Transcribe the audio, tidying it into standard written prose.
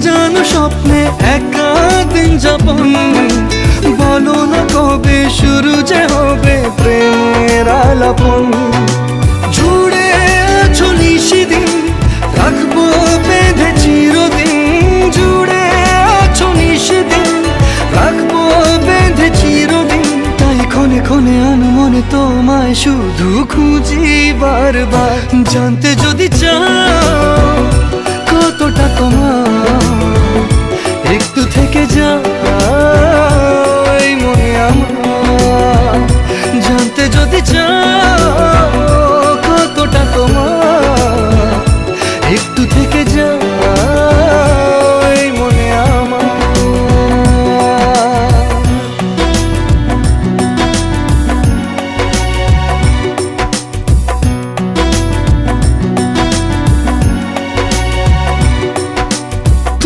সাজানো স্বপ্নে একা দিন যাপন। বলো না কবে শুরু যে হবে প্রেমের আলাপন। জুড়ে আছো নিশিদিন, রাখবো বেঁধে চিরদিন। জুড়ে আছো নিশিদিন, রাখবো বেঁধে চিরদিন। তাই ক্ষণে ক্ষণে আনমনে তোমায় শুধু খুঁজি বারবার। জানতে যদি চাও কতটা তোমার